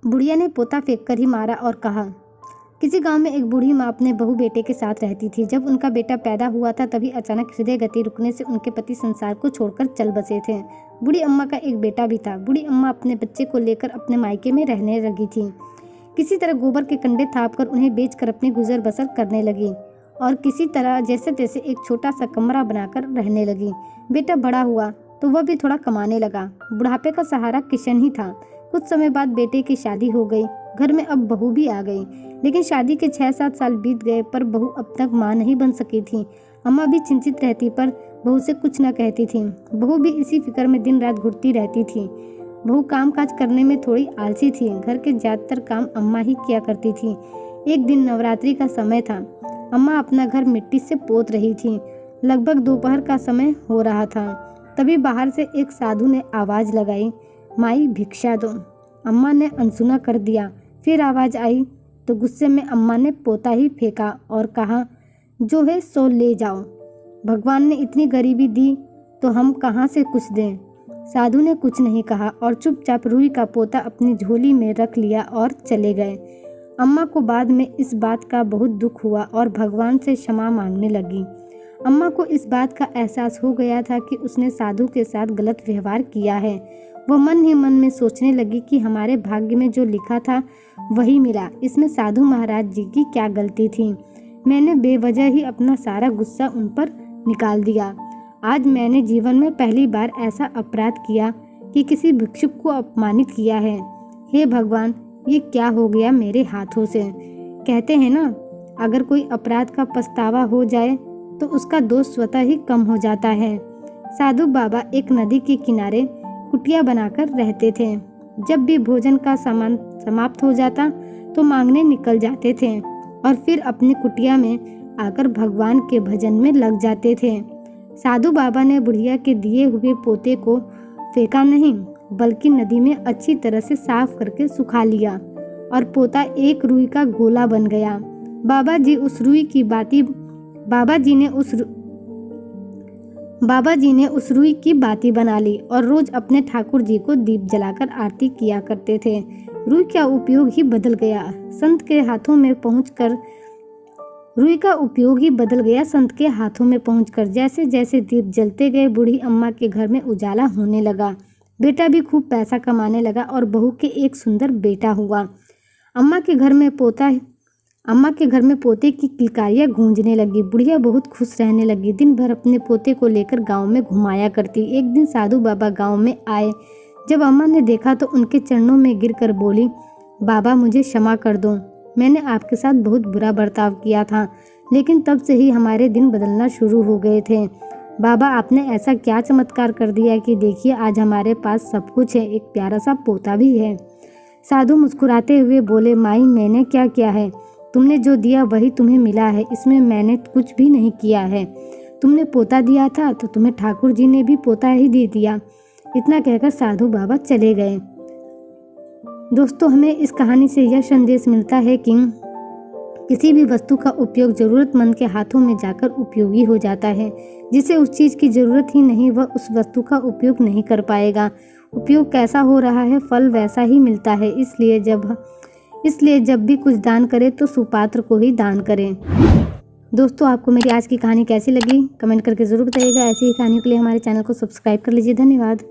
बुढ़िया ने पोता फेंक कर ही मारा और कहा। किसी गांव में एक बूढ़ी माँ अपने बहू बेटे के साथ रहती थी। जब उनका बेटा पैदा हुआ था तभी अचानक हृदय गति रुकने से उनके पति संसार को छोड़कर चल बसे थे। बूढ़ी अम्मा का एक बेटा भी था। बूढ़ी अम्मा अपने बच्चे को लेकर अपने मायके में रहने लगी थी। किसी तरह गोबर के कंडे थाप कर उन्हें बेचकर अपनी गुजर बसर करने लगी और किसी तरह जैसे तैसे एक छोटा सा कमरा बनाकर रहने लगी। बेटा बड़ा हुआ तो वह भी थोड़ा कमाने लगा। बुढ़ापे का सहारा किशन ही था। कुछ समय बाद बेटे की शादी हो गई। घर में अब बहू भी आ गई, लेकिन शादी के 6-7 साल बीत गए पर बहू अब तक माँ नहीं बन सकी थी। अम्मा भी चिंतित रहती पर बहू से कुछ न कहती थी। बहू भी इसी फिक्र में दिन रात घुटती रहती थी। बहू काम काज करने में थोड़ी आलसी थी। घर के ज़्यादातर काम अम्मा ही किया करती थी। एक दिन नवरात्रि का समय था। अम्मा अपना घर मिट्टी से पोत रही थी। लगभग दोपहर का समय हो रहा था। तभी बाहर से एक साधु ने आवाज़ लगाई, माई भिक्षा दो। अम्मा ने अनसुना कर दिया। फिर आवाज़ आई तो गुस्से में अम्मा ने पोता ही फेंका और कहा, जो है सो ले जाओ। भगवान ने इतनी गरीबी दी तो हम कहाँ से कुछ दें। साधु ने कुछ नहीं कहा और चुपचाप रुई का पोता अपनी झोली में रख लिया और चले गए। अम्मा को बाद में इस बात का बहुत दुख हुआ और भगवान से क्षमा मांगने लगी। अम्मा को इस बात का एहसास हो गया था कि उसने साधु के साथ गलत व्यवहार किया है। वह मन ही मन में सोचने लगी कि हमारे भाग्य में जो लिखा था वही मिला। इसमें साधु महाराज जी की क्या गलती थी। मैंने बेवजह ही अपना सारा गुस्सा उन पर निकाल दिया। आज मैंने जीवन में पहली बार ऐसा अपराध किया कि किसी भिक्षुक को अपमानित किया है। हे भगवान, ये क्या हो गया मेरे हाथों से। कहते हैं ना, अगर कोई अपराध का पछतावा हो जाए तो उसका दोष स्वतः ही कम हो जाता है। साधु बाबा एक नदी के किनारे कुटिया बनाकर रहते थे। जब भी भोजन का सामान समाप्त हो जाता तो मांगने निकल जाते थे और फिर अपनी कुटिया में आकर भगवान के भजन में लग जाते थे। साधु बाबा ने बुढ़िया के दिए हुए पोते को फेंका नहीं, बल्कि नदी में अच्छी तरह से साफ करके सुखा लिया और पोता एक रुई का गोला बन गया। बाबा जी ने उस रुई की बाती बना ली और रोज अपने ठाकुर जी को दीप जलाकर आरती किया करते थे। रुई का उपयोग ही बदल गया संत के हाथों में पहुंचकर जैसे जैसे दीप जलते गए बूढ़ी अम्मा के घर में उजाला होने लगा। बेटा भी खूब पैसा कमाने लगा और बहू के एक सुंदर बेटा हुआ। अम्मा के घर में पोते की किलकारियाँ गूंजने लगी। बुढ़िया बहुत खुश रहने लगी। दिन भर अपने पोते को लेकर गांव में घुमाया करती। एक दिन साधु बाबा गांव में आए। जब अम्मा ने देखा तो उनके चरणों में गिरकर बोली, बाबा मुझे क्षमा कर दो। मैंने आपके साथ बहुत बुरा बर्ताव किया था, लेकिन तब से ही हमारे दिन बदलना शुरू हो गए थे। बाबा आपने ऐसा क्या चमत्कार कर दिया कि देखिए आज हमारे पास सब कुछ है, एक प्यारा सा पोता भी है। साधु मुस्कुराते हुए बोले, माई मैंने क्या किया है। तुमने जो दिया वही तुम्हें मिला है। इसमें मैंने कुछ भी नहीं किया है। तुमने पोता दिया था तो तुम्हें ठाकुर जी ने भी पोता ही दे दिया। इतना कहकर साधु बाबा चले गए। दोस्तों, हमें इस कहानी से यह संदेश मिलता है कि किसी भी वस्तु का उपयोग जरूरतमंद के हाथों में जाकर उपयोगी हो जाता है। जिसे उस चीज़ की ज़रूरत ही नहीं वह उस वस्तु का उपयोग नहीं कर पाएगा। उपयोग कैसा हो रहा है फल वैसा ही मिलता है। इसलिए जब भी कुछ दान करें तो सुपात्र को ही दान करें। दोस्तों, आपको मेरी आज की कहानी कैसी लगी कमेंट करके ज़रूर बताइएगा। ऐसी ही कहानियों के लिए हमारे चैनल को सब्सक्राइब कर लीजिए। धन्यवाद।